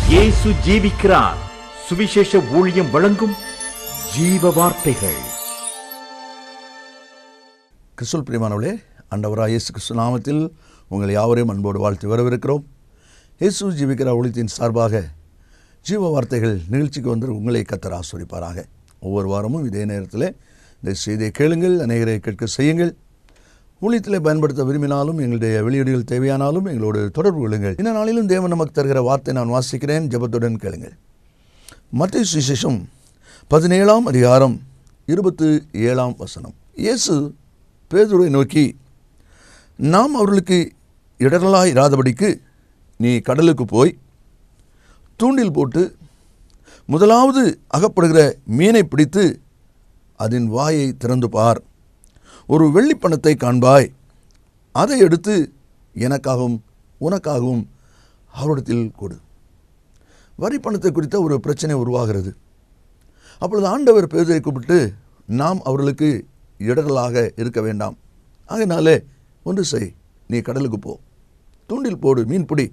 இயேசு ஜீவிக்கிறார். சுவிசேஷ ஊழியம் வழங்கும் ஜீவ வார்த்தைகள். கிறிஸ்துவுக்குள் பிரியமானவர்களே, ஆண்டவராகிய இயேசு கிறிஸ்து நாமத்தில் உங்கள் யாவரையும் அன்போடு வாழ்த்து வரவிருக்கிறோம். இயேசு ஜீவிக்கிறார் ஊழியத்தின் சார்பாக ஜீவ வார்த்தைகள் நிகழ்ச்சிக்கு வந்து உங்களை கர்த்தர் ஆசீர்வதிப்பாராக. ஒவ்வொரு வாரமும் இதே நேரத்தில் இந்த செய்தியை கேளுங்கள், அநேகரை கேட்க செய்யுங்கள். ஊழியத்தில் பயன்படுத்த விரும்பினாலும் எங்களுடைய வெளியீடுகள் தேவையானாலும் எங்களோடு தொடர்பு கொள்ளுங்கள். இந்த நாளிலும் தேவன் நமக்கு தருகிற வார்த்தை நான் வாசிக்கிறேன், ஜெபத்துடன் கேளுங்கள். மத்தேயு சுவிசேஷம் 17ஆம் அதிகாரம் 27ஆம் வசனம். இயேசு பேதுருவை நோக்கி, நாம் அவர்களுக்கு இடரலாய் இராதபடிக்கு நீ கடலுக்கு போய் தூண்டில் போட்டு முதலாவது அகப்படுகிற மீனை பிடித்து அதன் வாயை திறந்து பார். ஒரு வெள்ளி பணத்தை காண்பாய். அதை எடுத்து எனக்காகவும் உனக்காகவும் அவரிடத்தில் கொடு. வரி பணத்தை குறித்த ஒரு பிரச்சனை உருவாகிறது. அப்பொழுது ஆண்டவர் பேதுருவை கூப்பிட்டு, நாம் அவர்களுக்கு இடரலாக இருக்க வேண்டாம், அதனாலே ஒன்று செய், நீ கடலுக்கு போ, தூண்டில் போடு, மீன் பிடி,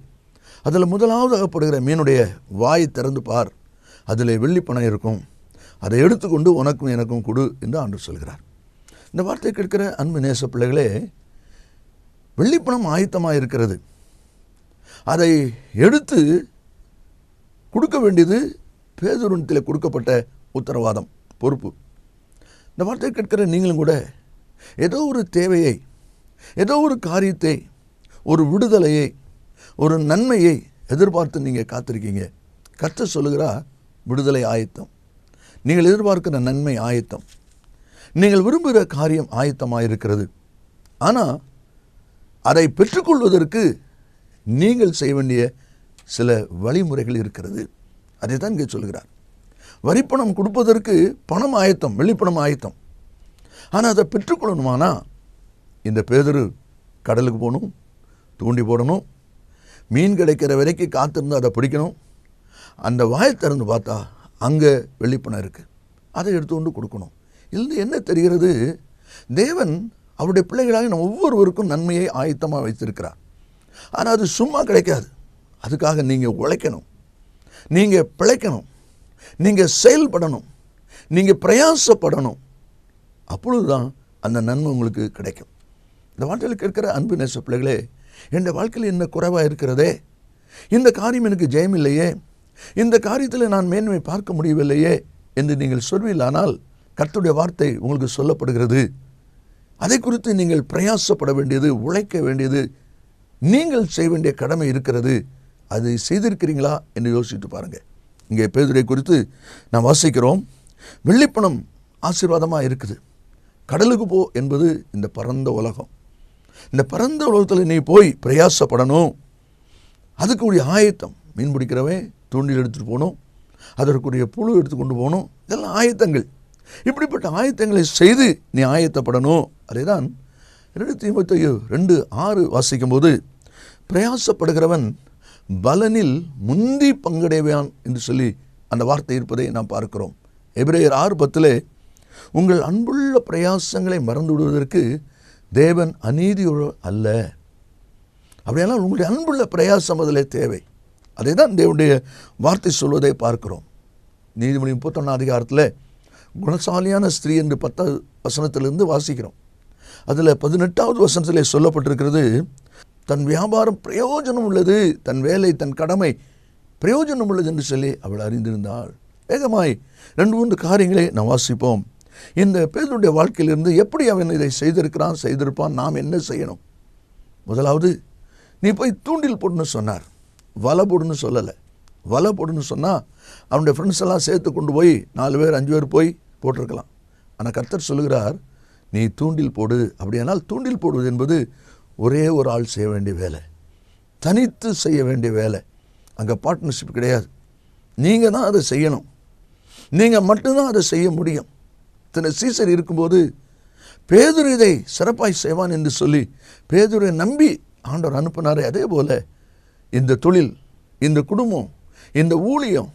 அதில் முதலாவது அகப்படுகிற மீனுடைய வாயை திறந்து பார், அதில் வெள்ளி பணம் இருக்கும், அதை எடுத்துக்கொண்டு உனக்கும் எனக்கும் கொடு என்று ஆண்டவர் சொல்கிறார். இந்த வார்த்தை கேட்கிற அன்பு நேச பிள்ளைகளே, வெள்ளிப்பணம் ஆயத்தமாக இருக்கிறது. அதை எடுத்து கொடுக்க வேண்டியது பேதுருவிடத்தில் கொடுக்கப்பட்ட உத்தரவாதம், பொறுப்பு. இந்த வார்த்தை கேட்கிற நீங்களும் கூட ஏதோ ஒரு தேவையை, ஏதோ ஒரு காரியத்தை, ஒரு விடுதலையை, ஒரு நன்மையை எதிர்பார்த்து நீங்கள் காத்திருக்கீங்க. கர்த்தர் சொல்லுகிறார், விடுதலை ஆயத்தம், நீங்கள் எதிர்பார்க்கிற நன்மை ஆயத்தம், நீங்கள் விரும்புகிற காரியம் ஆயத்தமாக இருக்கிறது. ஆனால் அதை பெற்றுக்கொள்வதற்கு நீங்கள் செய்ய வேண்டிய சில வழிமுறைகள் இருக்கிறது. அதை தான் இங்கே சொல்கிறார். வரிப்பணம் கொடுப்பதற்கு பணம் ஆயத்தம், வெள்ளிப்பணம் ஆயத்தம். ஆனால் அதை பெற்றுக்கொள்ளணுமானா இந்த பேதுரு கடலுக்கு போகணும், தூண்டி போடணும், மீன் கிடைக்கிற வரைக்கும் காத்திருந்து அதை பிடிக்கணும். அந்த வாயை திறந்து பார்த்தா அங்கே வெள்ளிப்பணம் இருக்குது, அதை எடுத்துக்கொண்டு கொடுக்கணும். இதில் என்ன தெரிகிறது? தேவன் அவருடைய பிள்ளைகளாக நம்ம ஒவ்வொருவருக்கும் நன்மையை ஆயத்தமாக வைத்திருக்கிறார். ஆனால் அது சும்மா கிடைக்காது. அதுக்காக நீங்கள் உழைக்கணும், நீங்கள் பிழைக்கணும், நீங்கள் செயல்படணும், நீங்கள் பிரயாசப்படணும். அப்பொழுது தான் அந்த நன்மை உங்களுக்கு கிடைக்கும். இந்த வாழ்க்கையில் கேட்கிற அன்பு நேச பிள்ளைகளே, என் வாழ்க்கையில் என்ன குறைவாக இருக்கிறதே, இந்த காரியம் எனக்கு ஜெயம் இல்லையே, இந்த காரியத்தில் நான் மேன்மை பார்க்க முடியவில்லையே என்று நீங்கள் சொல்வீர்களானால் கர்த்தருடைய வார்த்தை உங்களுக்கு சொல்லப்படுகிறது. அதை குறித்து நீங்கள் பிரயாசப்பட வேண்டியது, உழைக்க வேண்டியது, நீங்கள் செய்ய வேண்டிய கடமை இருக்கிறது. அதை செய்திருக்கிறீங்களா என்று யோசித்து பாருங்கள். இங்கே பேதுருவை குறித்து நாம் வாசிக்கிறோம். வெள்ளிப்பணம் ஆசீர்வாதமாக இருக்குது. கடலுக்கு போ என்பது இந்த பரந்த உலகம். இந்த பரந்த உலகத்தில் நீ போய் பிரயாசப்படணும். அதுக்குரிய ஆயத்தம், மீன் பிடிக்கிறவன் தூண்டில் எடுத்துகிட்டு போகணும், அதற்குரிய புழு எடுத்துக்கொண்டு போகணும், இதெல்லாம் ஆயத்தங்கள். இப்படிப்பட்ட ஆயத்தங்களை செய்து நீ ஆயத்தப்படணும். அதே தான் 2 தீமோத்தேயு 2:6 வாசிக்கும் போது, பிரயாசப்படுகிறவன் பலனில் முந்தி பங்கடைவான் என்று சொல்லி அந்த வார்த்தை இருப்பதை நாம் பார்க்கிறோம். எபிரேயர் 6:10 உங்கள் அன்புள்ள பிரயாசங்களை மறந்து விடுவதற்கு தேவன் அநீதியோடு அல்ல. அப்படியானால் உங்களுடைய அன்புள்ள பிரயாசம் அதில் தேவை. அதே தான் தேவனுடைய வார்த்தை சொல்வதை பார்க்கிறோம். நீதிமொழி 31ஆம் அதிகாரத்தில் குணசாலியான ஸ்திரீ என்று 10வது வசனத்திலிருந்து வாசிக்கிறோம். அதில் 18வது வசனத்திலே சொல்லப்பட்டிருக்கிறது, தன் வியாபாரம் பிரயோஜனம் உள்ளது, தன் வேலை, தன் கடமை பிரயோஜனம் உள்ளது என்று சொல்லி அவள் அறிந்திருந்தாள். வேகமாய் 2-3 காரியங்களை நாம் வாசிப்போம். இந்த பேதுருடைய வாழ்க்கையிலிருந்து எப்படி அவன் இதை செய்திருப்பான், நாம் என்ன செய்யணும்? முதலாவது, நீ போய் தூண்டில் போடுன்னு சொன்னார், வலை போடுன்னு சொல்லலை. வலை போடுன்னு சொன்னால் அவனுடைய ஃப்ரெண்ட்ஸ் எல்லாம் சேர்த்து கொண்டு போய் 4 பேர் 5 பேர் போய் போட்டிருக்கலாம். ஆனால் கர்த்தர் சொல்லுகிறார், நீ தூண்டில் போடு. அப்படியானால் தூண்டில் போடுவது என்பது ஒரே ஒரு ஆள் செய்ய வேண்டிய வேலை, தனித்து செய்ய வேண்டிய வேலை. அங்கே பார்ட்னர்ஷிப் கிடையாது. நீங்கள் தான் அதை செய்யணும், நீங்கள் மட்டும்தான் அதை செய்ய முடியும். இத்தனை சீசர் இருக்கும்போது பேதுரு இதை சிறப்பாய் செய்வான் என்று சொல்லி பேதுரை நம்பி ஆண்டவர் அனுப்பினாரே, அதே போல் இந்த தொழில், இந்த குடும்பம், இந்த ஊழியம்,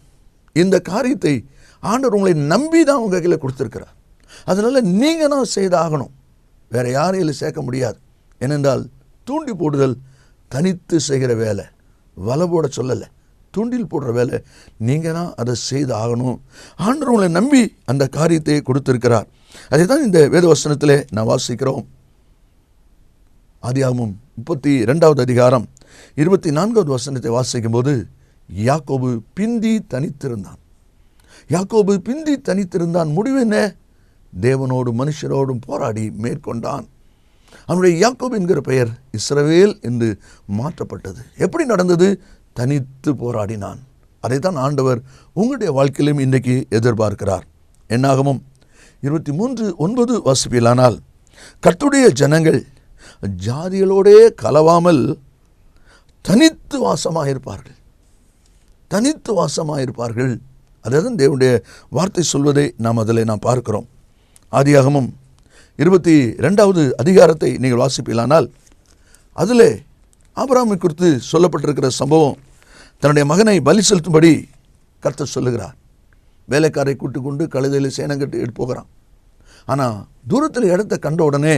இந்த காரியத்தை ஆண்டவர் உங்களை நம்பி தான் உங்கள் கையில் கொடுத்துருக்கிறார். அதனால் நீங்கள் தான் செய்தாகணும், வேறு யாரையும் சேர்க்க முடியாது. ஏனென்றால் தூண்டி போடுதல் தனித்து செய்கிற வேலை, வலை போட சொல்லலை, தூண்டில் போடுற வேலை நீங்கள் தான் அதை செய்து ஆகணும். ஆண்டவர் உங்களை நம்பி அந்த காரியத்தை கொடுத்திருக்கிறார். அதை தான் இந்த வேதவசனத்தில் நான் வாசிக்கிறோம். ஆதியாகமம் 32வது அதிகாரம் 24வது வசனத்தை வாசிக்கும் போது, யாக்கோபு பிந்தி தனித்திருந்தான். யாக்கோபு பிந்தி தனித்திருந்தான். முடிவு என்ன? தேவனோடும் மனுஷரோடும் போராடி மேற்கொண்டான். அவனுடைய யாக்கோபு என்கிற பெயர் இஸ்ரவேல் என்று மாற்றப்பட்டது. எப்படி நடந்தது? தனித்து போராடினான். அதைத்தான் ஆண்டவர் உங்களுடைய வாழ்க்கையிலும் இன்றைக்கு எதிர்பார்க்கிறார். என்னாகமம் 23:9 வாசிப்பிலானால், கர்த்தருடைய ஜனங்கள் ஜாதிகளோடே கலவாமல் தனித்து வாசமாயிருப்பார்கள். தனித்து வாசமாயிருப்பார்கள். அதான் தேவனுடைய வார்த்தை சொல்வதை நாம் அதில் பார்க்கிறோம். ஆதியாகமம் 22வது அதிகாரத்தை நீங்கள் வாசிப்பீர்களானால், அதில் ஆபிரகாமை குறித்து சொல்லப்பட்டிருக்கிற சம்பவம், தன்னுடைய மகனை பலி செலுத்தும்படி கர்த்தர் சொல்லுகிறார். வேலைக்காரை கூட்டு கொண்டு கழுதையில் சேனங்கட்டு எடுத்து போகிறான். ஆனால் தூரத்தில் இடத்தை கண்ட உடனே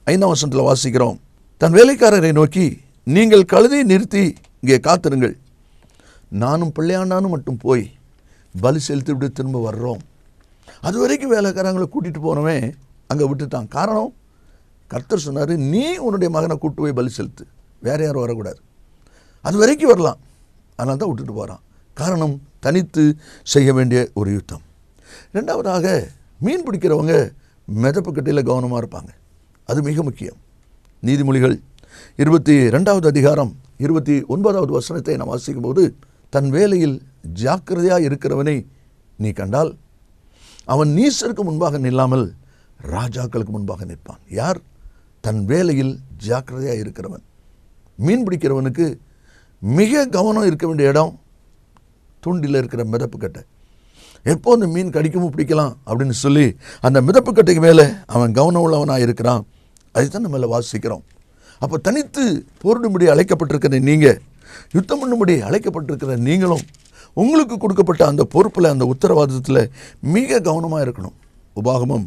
5ஆம் வசனத்தில் வாசிக்கிறோம், தன் வேலைக்காரரை நோக்கி, நீங்கள் கழுதையை நிறுத்தி இங்கே காத்திருங்கள், நானும் பிள்ளையாண்டானும் மட்டும் போய் பலி செலுத்தி விட்டு திரும்ப வர்றோம். அது வரைக்கும் வேலைக்காரங்களை கூட்டிகிட்டு போனவன் அங்கே விட்டுட்டான். காரணம், கர்த்தர் சொன்னார், நீ உன்னுடைய மகனை கூட்டு போய் பலி செலுத்து, வேறு யாரும் வரக்கூடாது. அது வரைக்கும் வரலாம், அதனால தான் விட்டுட்டு போகிறான். காரணம், தனித்து செய்ய வேண்டிய ஒரு யுத்தம். ரெண்டாவதாக, மீன் பிடிக்கிறவங்க மிதப்பு கட்டையில் கவனமாக இருப்பாங்க. அது மிக முக்கியம். நீதிமொழிகள் 22வது அதிகாரம் 29வது வசனத்தை நாம் வாசிக்கும் போது, தன் வேலையில் ஜாக்கிரதையாக இருக்கிறவனை நீ கண்டால் அவன் நீசருக்கு முன்பாக நில்லாமல் ராஜாக்களுக்கு முன்பாக நிற்பான். யார்? தன் வேலையில் ஜாக்கிரதையாக இருக்கிறவன். மீன் பிடிக்கிறவனுக்கு மிக கவனம் இருக்க வேண்டிய இடம் தூண்டில் இருக்கிற மிதப்பு கட்டை. எப்போ அந்த மீன் கடிக்கவும் பிடிக்கலாம் அப்படின்னு சொல்லி அந்த மிதப்பு கட்டைக்கு மேலே அவன் கவனம் உள்ளவனாக இருக்கிறான். அதைத்தான் நம்ம வாசிக்கிறோம். அப்போ தனித்து போரிடும்படி அழைக்கப்பட்டிருக்கிற நீங்கள், யுத்தம் பண்ணும்படி அழைக்கப்பட்டிருக்கிற நீங்களும் உங்களுக்கு கொடுக்கப்பட்ட அந்த பொறுப்பில், அந்த உத்தரவாதத்தில் மிக கவனமாக இருக்கணும். உபாகமம்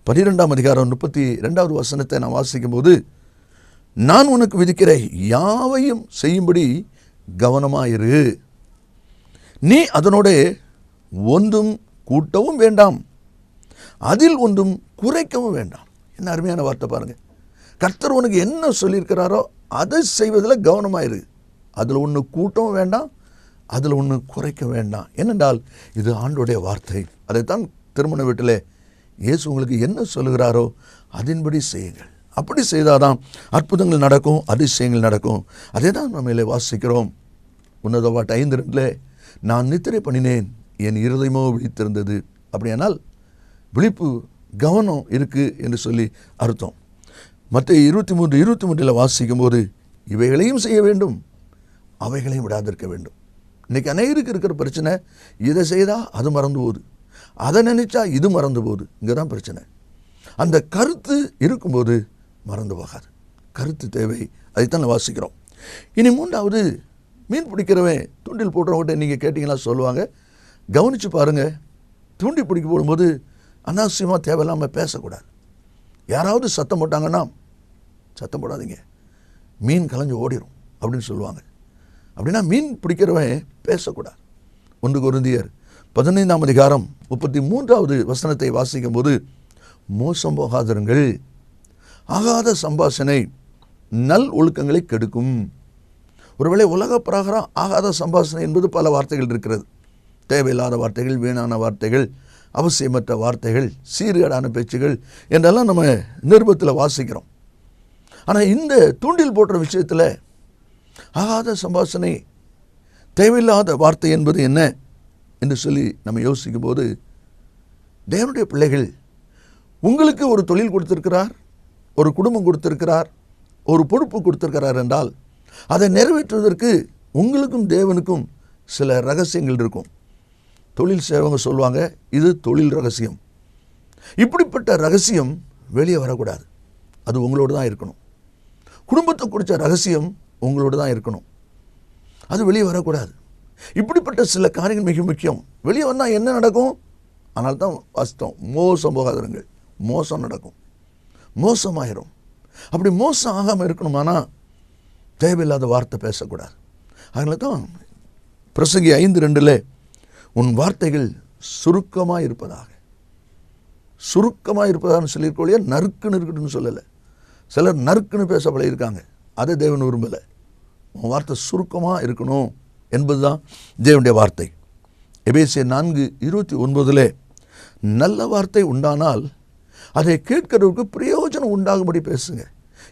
12ஆம் அதிகாரம் 32வது வசனத்தை நான் வாசிக்கும் போது, நான் உனக்கு விதிக்கிற யாவையும் செய்யும்படி கவனமாயிரு, நீ அதனோட ஒன்றும் கூட்டவும் வேண்டாம், அதில் ஒன்றும் குறைக்கவும் வேண்டாம். என்ன அருமையான வார்த்தை பாருங்கள். கர்த்தர் உனக்கு என்ன சொல்லியிருக்கிறாரோ அதை செய்வதில் கவனமாயிரு. அதில் ஒன்று கூட்டவும் வேண்டாம், அதில் ஒன்று குறைக்க வேண்டாம். ஏனென்றால் இது ஆண்டோடைய வார்த்தை. அதைத்தான் திருமண வீட்டில் இயேசு உங்களுக்கு என்ன சொல்லுகிறாரோ அதன்படி செய்யுங்கள். அப்படி செய்தால் தான் அற்புதங்கள் நடக்கும், அதிசயங்கள் நடக்கும். அதே தான் நம்ம வாசிக்கிறோம். உன்னத பாட்டு 5:2, நான் நித்திரை பண்ணினேன், என் இருதயமோ விழித்திருந்தது. அப்படியானால் விழிப்பு, கவனம் இருக்குது என்று சொல்லி அர்த்தம். மத்தேயு 23:23 வாசிக்கும் போது, இவைகளையும் செய்ய வேண்டும், அவைகளையும் விடாதிருக்க வேண்டும். இன்றைக்கி அநேகருக்கு இருக்கிற பிரச்சனை, இதை செய்தால் அது மறந்து போகுது, அதை நினைச்சா இது மறந்து போகுது. இங்கே தான் பிரச்சனை. அந்த கருத்து இருக்கும்போது மறந்து போகாது. கருத்து தேவை. அதைத்தான் வாசிக்கிறோம். இனி மூன்றாவது, மீன் பிடிக்கிறவன் தூண்டில் போடுறவங்ககிட்ட நீங்கள் கேட்டிங்களா சொல்லுவாங்க. கவனித்து பாருங்கள். தூண்டி பிடிக்க போடும்போது அனாவசியமாக தேவையில்லாமல் பேசக்கூடாது. யாராவது சத்தம் போட்டாங்கன்னா சத்தம் போடாதீங்க, மீன் கலைஞ்சு ஓடிடும் அப்படின்னு சொல்லுவாங்க. அப்படின்னா மீன் பிடிக்கிறவன் பேசக்கூடாது. 1 கொரிந்தியர் 15ஆம் அதிகாரம் 33வது வசனத்தை வாசிக்கும் போது, மோசம் போகாதிருங்கள், ஆகாத சம்பாஷணை நல் ஒழுக்கங்களை கெடுக்கும். ஒருவேளை உலக பிரகாரம் ஆகாத சம்பாஷணை என்பது பல வார்த்தைகள் இருக்கிறது. தேவையில்லாத வார்த்தைகள், வீணான வார்த்தைகள், அவசியமற்ற வார்த்தைகள், சீர்கேடான பேச்சுகள் என்றெல்லாம் நம்ம நிருபத்தில் வாசிக்கிறோம். ஆனால் இந்த தூண்டில் போடுற விஷயத்தில் ஆகாத சம்பாஷணை, தேவையில்லாத வார்த்தை என்பது என்ன என்று சொல்லி நம்ம யோசிக்கும் போது, தேவனுடைய பிள்ளைகள், உங்களுக்கு ஒரு தொழில் கொடுத்திருக்கிறார், ஒரு குடும்பம் கொடுத்திருக்கிறார், ஒரு பொறுப்பு கொடுத்திருக்கிறார் என்றால் அதை நிறைவேற்றுவதற்கு உங்களுக்கும் தேவனுக்கும் சில ரகசியங்கள் இருக்கும். தொழில் செய்வங்க சொல்லுவாங்க, இது தொழில் ரகசியம். இப்படிப்பட்ட ரகசியம் வெளியே வரக்கூடாது. அது உங்களோடு தான் இருக்கணும். குடும்பத்தை குறித்த ரகசியம் உங்களோடு தான் இருக்கணும். அது வெளியே வரக்கூடாது. இப்படிப்பட்ட சில காரியங்கள் மிக முக்கியம். வெளியே வந்தால் என்ன நடக்கும்? ஆனால் தான் வாஸ்தவம், மோசம் போகாதிருங்கள். மோசம் நடக்கும், மோசமாயிரும். அப்படி மோசம் ஆகாமல் இருக்கணுமானா தேவையில்லாத வார்த்தை பேசக்கூடாது. அதனால தான் பிரசங்கி 5:2 உன் வார்த்தைகள் சுருக்கமாக இருப்பதாக. சுருக்கமாக இருப்பதான்னு சொல்லியிருக்கோழியா, நறுக்குன்னு இருக்கட்டும்னு சொல்லலை. சிலர் நறுக்குன்னு பேச பழகிருக்காங்க. அதை தேவன் விரும்பலை. உன் வார்த்தை சுருக்கமாக இருக்கணும் என்பது தான் தேவனுடைய வார்த்தை. எபேசியர் 4:29 நல்ல வார்த்தை உண்டானால் அதை கேட்கிறவருக்கு பிரயோஜனம் உண்டாகும்படி பேசுங்க.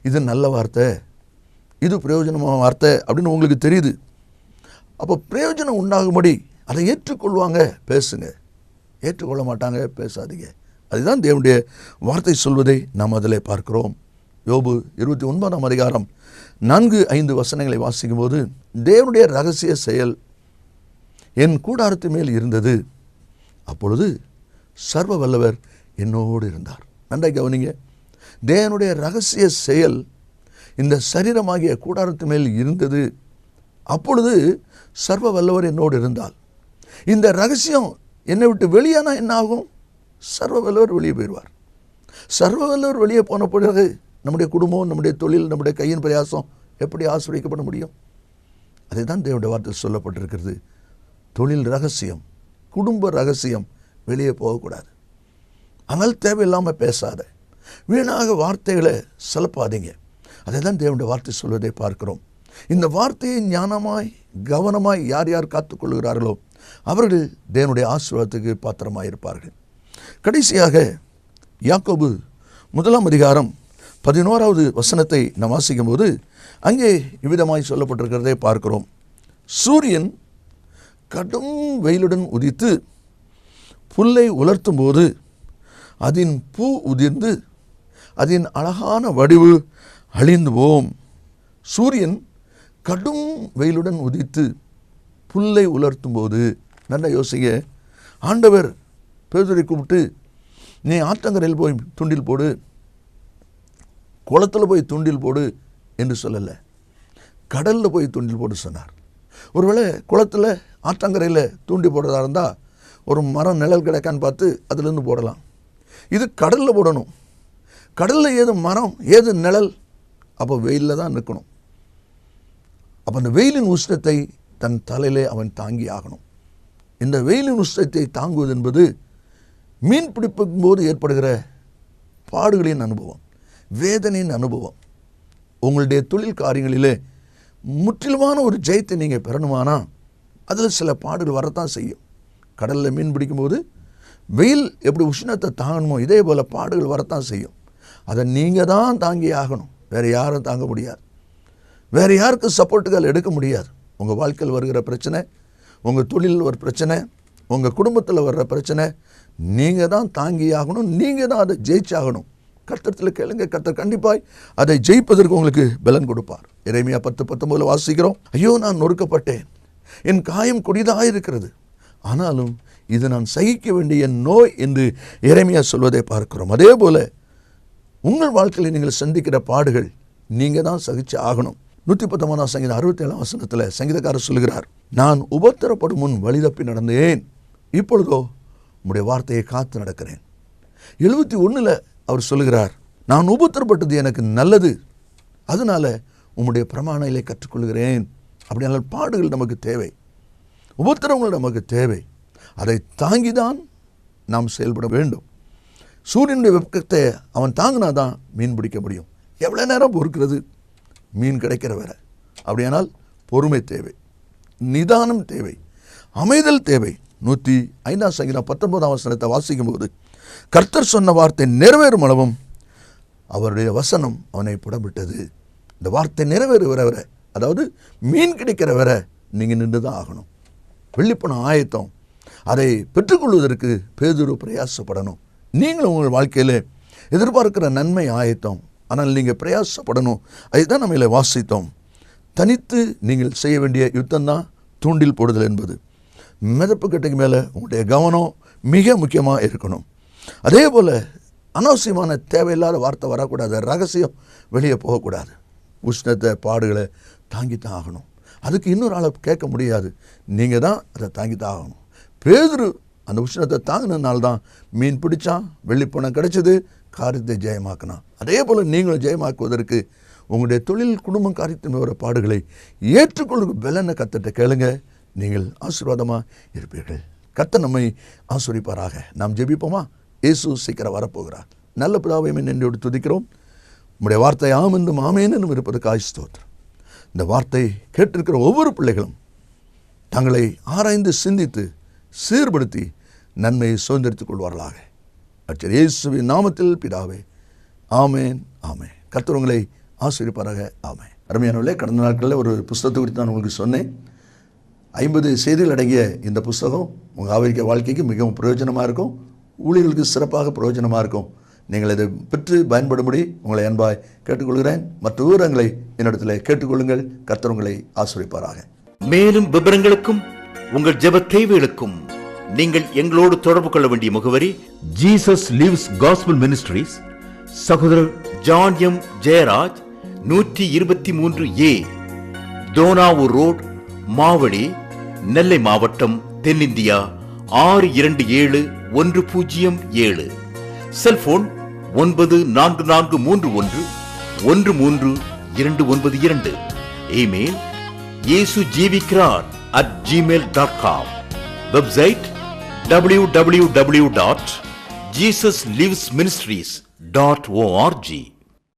இது நல்ல வார்த்தை, இது பிரயோஜனமான வார்த்தை அப்படின்னு உங்களுக்கு தெரியுது. அப்போ பிரயோஜனம் உண்டாகும்படி அதை ஏற்றுக்கொள்வாங்க, பேசுங்க. ஏற்றுக்கொள்ள மாட்டாங்க, பேசாதீங்க. அதுதான் தேவனுடைய வார்த்தை சொல்வதை நாம் அதில் பார்க்கிறோம். யோபு 29ஆம் அதிகாரம் 4-5 வசனங்களை வாசிக்கும் போது, தேவனுடைய ரகசிய செயல் என் கூடாரத்து மேல் இருந்தது, அப்பொழுது சர்வ வல்லவர் என்னோடு இருந்தார். நன்றாக கவனிங்க. தேவனுடைய ரகசிய செயல் இந்த சரீரமாகிய கூடாரத்து மேல் இருந்தது, அப்பொழுது சர்வ வல்லவர் என்னோடு இருந்தால். இந்த ரகசியம் என்னை விட்டு வெளியானா என்ன ஆகும்? சர்வ வல்லவர் வெளியே போயிடுவார். சர்வ வல்லவர் வெளியே போன பிறகு நம்முடைய குடும்பம், நம்முடைய தொழில், நம்முடைய கையின் பிரயாசம் எப்படி ஆசீர்வதிக்கப்பட முடியும்? அதை தான் தேவனுடைய வார்த்தை சொல்லப்பட்டிருக்கிறது. தொழில் ரகசியம், குடும்ப ரகசியம் வெளியே போகக்கூடாது. ஆனால் தேவையில்லாமல் பேசாத, வீணாக வார்த்தைகளை செலப்பாதீங்க. அதை தான் தேவனுடைய வார்த்தை சொல்வதை பார்க்கிறோம். இந்த வார்த்தையை ஞானமாய் கவனமாய் யார் யார் காத்துக்கொள்கிறார்களோ அவர்கள் தேவனுடைய ஆசீர்வாதத்துக்கு பாத்திரமாக இருப்பார்கள். கடைசியாக யாக்கோபு 1ஆம் அதிகாரம் 11வது வசனத்தை நாம் வாசிக்கும் போது அங்கே இவ்விதமாய் சொல்லப்பட்டிருக்கிறதை பார்க்கிறோம். சூரியன் கடும் வெயிலுடன் உதித்து புல்லை உலர்த்தும் போது அதன் பூ உதிர்ந்து அதன் அழகான வடிவு அழிந்து போம். சூரியன் கடும் வெயிலுடன் உதித்து புல்லை உலர்த்தும் போது, நல்லா யோசிங்க. ஆண்டவர் பேதுரை கூப்பிட்டு, நீ ஆற்றங்கரையில் போய் துண்டில் போடு, குளத்தில் போய் துண்டில் போடு என்று சொல்லலை, கடலில் போய் துண்டில் போடு சொன்னார். ஒருவேளை குளத்தில் ஆற்றங்கரையில் தூண்டி போடுறதா இருந்தால் ஒரு மரம் நிழல் கிடைக்கான்னு பார்த்து அதுலேருந்து போடலாம். இது கடலில் போடணும். கடலில் ஏது மரம், ஏது நிழல்? அப்போ வெயிலில் தான் நிற்கணும். அப்போ அந்த வெயிலின் உஷ்ணத்தை தன் தலையிலே அவன் தாங்கி ஆகணும். இந்த வெயிலின் உஷ்ணத்தை தாங்குவது என்பது மீன் பிடிக்கும் போது ஏற்படுகிற பாடுகளின் அனுபவம், வேதனையின் அனுபவம். உங்களுடைய தொழில் காரியங்களிலே முற்றிலுமான ஒரு ஜெயத்தை நீங்கள் பெறணுமானா அதில் சில பாடுகள் வரத்தான் செய்யும். கடலில் மீன் பிடிக்கும்போது வெயில் எப்படி உஷ்ணத்தை தாங்கணுமோ இதே போல் பாடுகள் வரத்தான் செய்யும். அதை நீங்கள் தான் தாங்கி ஆகணும். வேறு யாரும் தாங்க முடியாது. வேறு யாருக்கும் சப்போர்ட்டுகள் எடுக்க முடியாது. உங்கள் வாழ்க்கையில் வருகிற பிரச்சனை, உங்கள் தொழிலில் ஒரு பிரச்சனை, உங்கள் குடும்பத்தில் வர்ற பிரச்சனை நீங்கள் தான் தாங்கி ஆகணும். நீங்கள் தான் அதை ஜெயிச்சாகணும். கர்த்தத்தில் கேளுங்க, கர்த்தர் கண்டிப்பாய் அதை ஜெயிப்பதற்கு உங்களுக்கு பலன் கொடுப்பார். எரேமியா 10:19 வாசிக்கிறோம். ஐயோ, நான் நொறுக்கப்பட்டேன், என் காயம் கொடிதாக இருக்கிறது, ஆனாலும் இது நான் சகிக்க வேண்டிய நோய் என்று எரேமியா சொல்வதை பார்க்கிறோம். அதே போல உங்கள் வாழ்க்கையில் நீங்கள் சந்திக்கிற பாடுகள் நீங்கள் தான் சகிச்சு ஆகணும். 119ஆம் சங்கீதம் 67ஆம் வசனத்தில் சங்கீதக்காரர் சொல்கிறார், நான் உபத்திரப்படும் முன் வழிதப்பி நடந்தேன், இப்பொழுதோ உம்முடைய வார்த்தையை காத்து நடக்கிறேன். 71 அவர் சொல்லுகிறார், நான் உபத்திரப்பட்டது எனக்கு நல்லது, அதனால உம்முடைய பிரமாணங்களை கற்றுக்கொள்கிறேன். அப்படியானால் பாடுகள் நமக்கு தேவை, உபத்திரவங்கள் நமக்கு தேவை. அதை தாங்கிதான் நாம் செயல்பட வேண்டும். சூரியனுடைய வெப்பத்தை அவன் தாங்கினாதான் மீன் பிடிக்க முடியும். எவ்வளோ நேரம் பொறுக்கிறது? மீன் கிடைக்கிற வரை. அப்படியானால் பொறுமை தேவை, நிதானம் தேவை, அமைதல் தேவை. 105ஆம் சங்கீதம் 19ஆம் வசனத்தை வாசிக்கும் போது, கர்த்தர் சொன்ன வார்த்தை நிறைவேறும் அளவும் அவருடைய வசனம் அவனை புடமிட்டது. இந்த வார்த்தை நிறைவேறுகிற வரை, அதாவது மீன் கிடைக்கிற வரை நீங்கள் நின்று தான் ஆகணும். வெள்ளிப்பணம் ஆயத்தம், அதை பெற்றுக்கொள்வதற்கு பேதுரு பிரயாசப்படணும். நீங்களும் உங்கள் வாழ்க்கையில் எதிர்பார்க்கிற நன்மை ஆயத்தம், ஆனால் நீங்கள் பிரயாசப்படணும். அதுதான் நம்ம இதில் வாசித்தோம். தனித்து நீங்கள் செய்ய வேண்டிய யுத்தம் தான் தூண்டில் போடுதல் என்பது. மிதப்பு கட்டைக்கு மேலே உங்களுடைய கவனம் மிக முக்கியமாக இருக்கணும். அதே போல் அனாவசியமான தேவையில்லாத வார்த்தை வரக்கூடாது, ரகசியம் வெளியே போகக்கூடாது. உஷ்ணத்தை பாடுகளை தாங்கித்தான் ஆகணும். அதுக்கு இன்னொரு ஆளை கேட்க முடியாது, நீங்கள் தான் அதை தாங்கித்தான் ஆகணும். பேதுரு அந்த உஷ்ணத்தை தாங்கினால்தான் மீன் பிடிச்சான், வெள்ளிப்பணம் கிடைச்சது, காரியத்தை ஜெயமாக்கினான். அதே போல் நீங்களும் ஜெயமாக்குவதற்கு உங்களுடைய தொழில், குடும்பம், காரியத்தின் வர பாடுகளை ஏற்றுக்கொள்ளுங்க. பலனை கத்திட்ட கேளுங்க, நீங்கள் ஆசீர்வாதமாக இருப்பீர்கள். கர்த்தர் நம்மை ஆசீர்வதிப்பாராக. நாம் ஜெபிப்போமா? இயேசு சீக்கிரம் வரப்போகிறார். நல்ல பிதாவே, நன்றியோடு துதிக்கிறோம். உம்முடைய வார்த்தை ஆம் என்றும் ஆமேன் என்றும் இருப்பதற்காக ஸ்தோத்திரம். இந்த வார்த்தை கேட்டிருக்கிற ஒவ்வொரு பிள்ளைகளும் தங்களை ஆராய்ந்து சிந்தித்து சீர்படுத்தி நன்மையை சுதந்திரித்துக் கொள்வார்களாக. இயேசுவின் நாமத்தில் பிதாவே, ஆமேன் ஆமேன். கர்த்தர் உங்களை ஆசீர்வதிப்பாராக. ஆமேன். அருமையானவர்களே, கடந்த நாட்களில் ஒரு புஸ்தகத்தை குறித்து நான் உங்களுக்கு சொன்னேன். 50 செய்திகள் அடங்கிய இந்த புஸ்தகம் உங்கள் ஆவிக்குரிய வாழ்க்கைக்கு மிகவும் பிரயோஜனமாக இருக்கும். ஊழியர்களுக்கு சிறப்பாக பிரயோஜனமாக இருக்கும். நீங்கள் இதை பெற்று பயன்படும்படி உங்களை அன்பாய் கேட்டுக்கொள்கிறேன். மற்ற விவரங்களை என்னிடத்தில் கேட்டுக்கொள்ளுங்கள். கர்த்தர் உங்களை ஆசீர்வதிப்பாராக. மேலும் விவரங்களுக்கும் உங்கள் ஜெப தேவைகளுக்கும் நீங்கள் எங்களோடு தொடர்பு கொள்ள வேண்டிய முகவரி ஜீசஸ் லிவ்ஸ் காஸ்பல் மினிஸ்ட்ரீஸ், சகோதரர் John M Jeyaraj, 123A Dohnavur road, Mavadi, Nellai மாவட்டம், தென்னிந்தியா 627107. Cellphone 9443113292. Email yesujivikaran@gmail.com. Website www.jesuslivesministries.org.